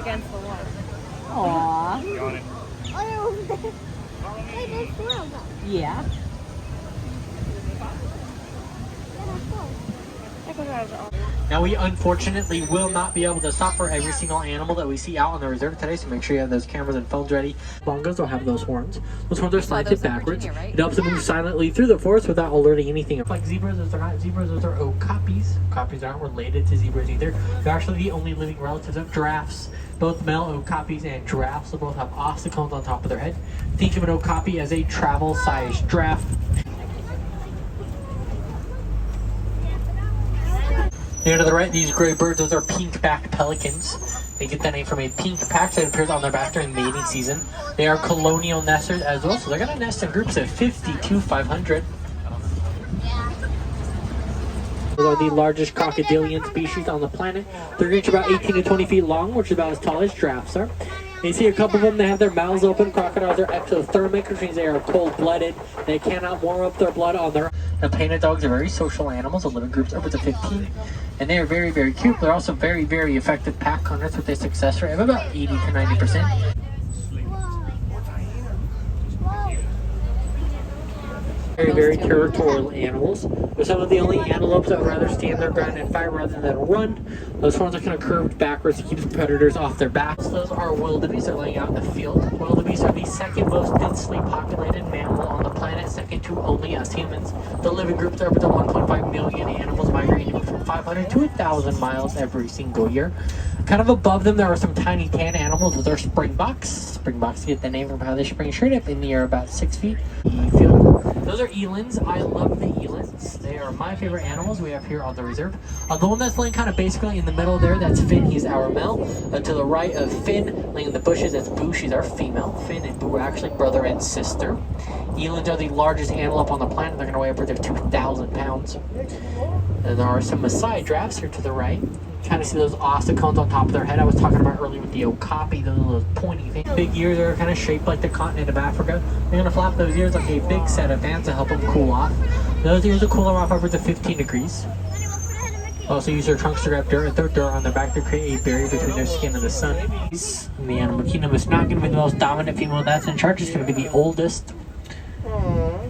against the wall. Aww. Yeah. Now we unfortunately will not be able to stop for every single animal that we see out on the reserve today, so make sure you have those cameras and phones ready. Bongos don't have those horns. Those horns are slanted backwards. Virginia, right? It helps them move silently through the forest without alerting anything. Like zebras, those are not zebras, those are okapis. Okapis aren't related to zebras either. They're actually the only living relatives of giraffes. Both male okapis and giraffes will both have ossicones on top of their head. Think of an okapi as a travel-sized giraffe. Here to the right, these gray birds, those are pink-backed pelicans. They get that name from a pink patch that appears on their back during mating season. They are colonial nesters as well, so they're going to nest in groups of 50 to 500. Those are the largest crocodilian species on the planet. They reach about 18 to 20 feet long, which is about as tall as giraffes are. You see a couple of them, they have their mouths open. Crocodiles are exothermic, which means they are cold-blooded. They cannot warm up their blood on their own. The painted dogs are very social animals, that live in groups up to 15. And they are very, very cute. They're also very, very effective pack hunters with a success rate of about 80 to 90%. Very, very territorial animals. They're some of the only antelopes that would rather stand their ground and fight rather than run. Those horns are kind of curved backwards to keep the predators off their backs. Those are wildebeest. They're laying out in the field. Wildebeest are the second most densely populated mammal on the planet, second to only us humans. The living groups are up to 1.5 million animals migrating from 500 to 1,000 miles every single year. Kind of above them, there are some tiny tan animals. Those are springboks. Springboks get the name from how they spring straight up in the air about 6 feet. Those are elands. I love the elands. They are my favorite animals we have here on the reserve. The one that's laying kind of basically in the middle there, that's Finn. He's our male. To the right of Finn, laying in the bushes, that's Boo. She's our female. Finn and Boo are actually brother and sister. Elands are the largest antelope on the planet. They're going to weigh upwards of 2,000 pounds. And there are some Maasai giraffes here to the right. Kind of see those ossicones on top of their head I was talking about earlier with the okapi, those pointy things. Big ears are kind of shaped like the continent of Africa. They're going to flap those ears like a big set of fans to help them cool off. Those ears will cool them off upwards of 15 degrees. Also use their trunks to grab dirt and throw dirt on their back to create a barrier between their skin and the sun. In the animal kingdom, it's not going to be the most dominant female that's in charge. It's going to be the oldest.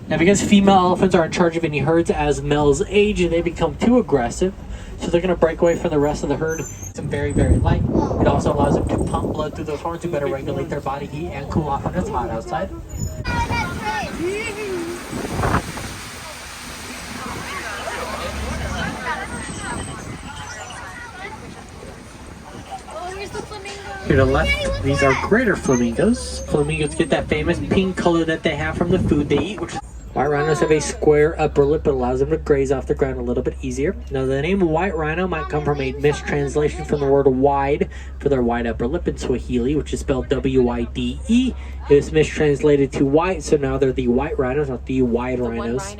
Now, because female elephants are in charge of any herds as males age, they become too aggressive. So they're going to break away from the rest of the herd. It's very, very light. It also allows them to pump blood through those horns to better regulate their body heat and cool off when it's hot outside. Here to the left, these are greater flamingos. Flamingos get that famous pink color that they have from the food they eat, which is white rhinos have a square upper lip that allows them to graze off the ground a little bit easier. Now, the name white rhino might come from a mistranslation from the word wide for their wide upper lip in Swahili, which is spelled W-I-D-E. It was mistranslated to white, so now they're the white rhinos, not the wide rhinos.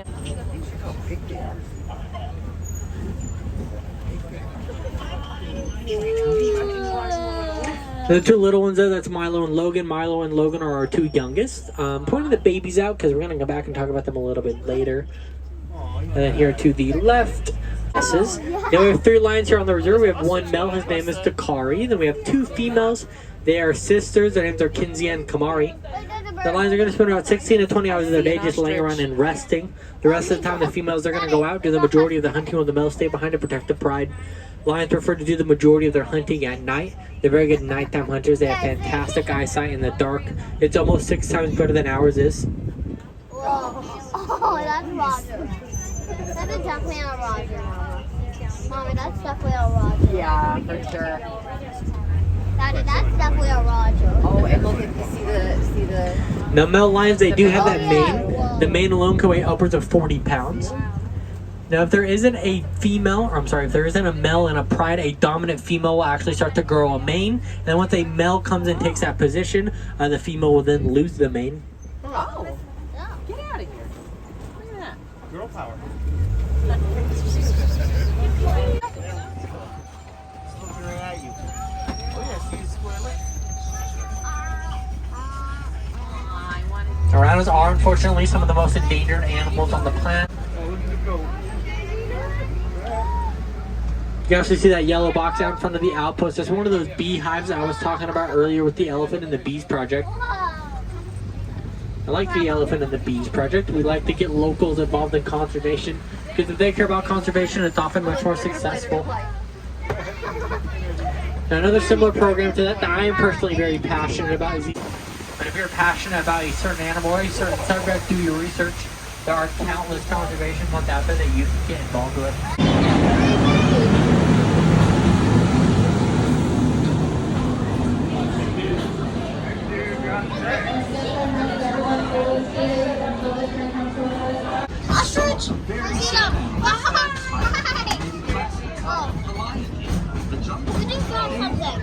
The two little ones there, that's Milo and Logan. Milo and Logan are our two youngest. Pointing the babies out because we're going to go back and talk about them a little bit later. And then here to the left. Now we have 3 lions here on the reserve. We have one male, his name is Takari. Then we have 2 females. They are sisters. Their names are Kinsey and Kamari. The lions are going to spend about 16 to 20 hours of their day just laying around and resting. The rest of the time, the females, they're going to go out, do the majority of the hunting, while the males stay behind to protect the pride. Lions prefer to do the majority of their hunting at night. They're very good nighttime hunters. They have fantastic eyesight in the dark. It's almost 6 times better than ours is. Oh, that's Roger. That is definitely a Roger, Mama. Mommy, that's definitely a Roger. Yeah, for sure. Daddy, that's definitely a Roger. Oh, and look, if you see the. Now, male lions, they do have that mane. The mane alone can weigh upwards of 40 pounds. Now, if there isn't a female, or I'm sorry, if there isn't a male in a pride, a dominant female will actually start to grow a mane. And then once a male comes and takes that position, the female will then lose the mane. Oh, get out of here. Look at that. Girl power. Rhinos are unfortunately some of the most endangered animals on the planet. You also see that yellow box out in front of the outpost. That's one of those beehives I was talking about earlier with the elephant and the bees project. I like the elephant and the bees project. We like to get locals involved in conservation because if they care about conservation, it's often much more successful. Now, another similar program to that I am personally very passionate about is, but if you're passionate about a certain animal or a certain subject, do your research. There are countless conservation ones out there that you can get involved with. Ostrich! Oh. We just found something.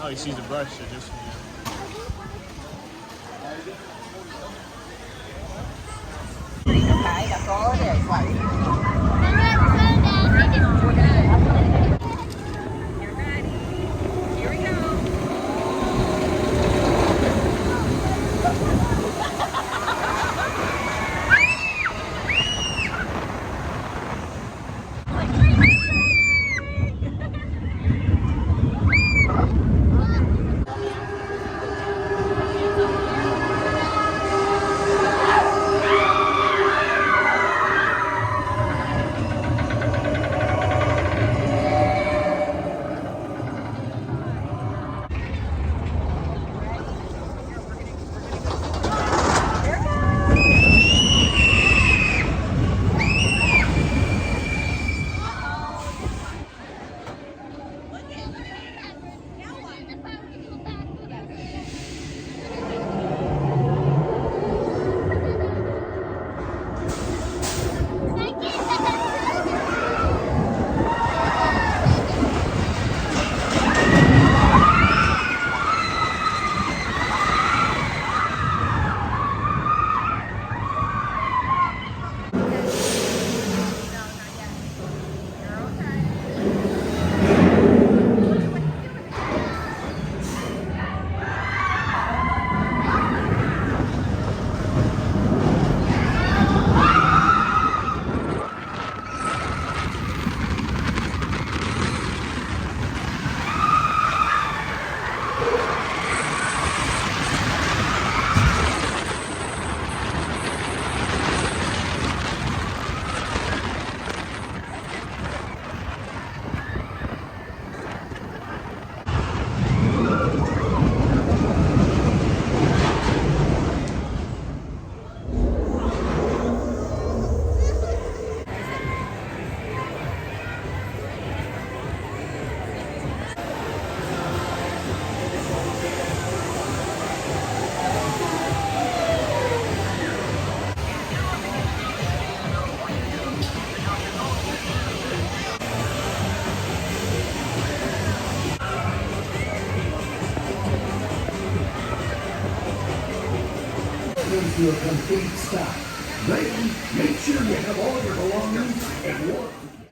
Oh, he sees the brush, so just. Okay, that's all it is. Like, To a complete stop. Then, make sure you have all your belongings and walk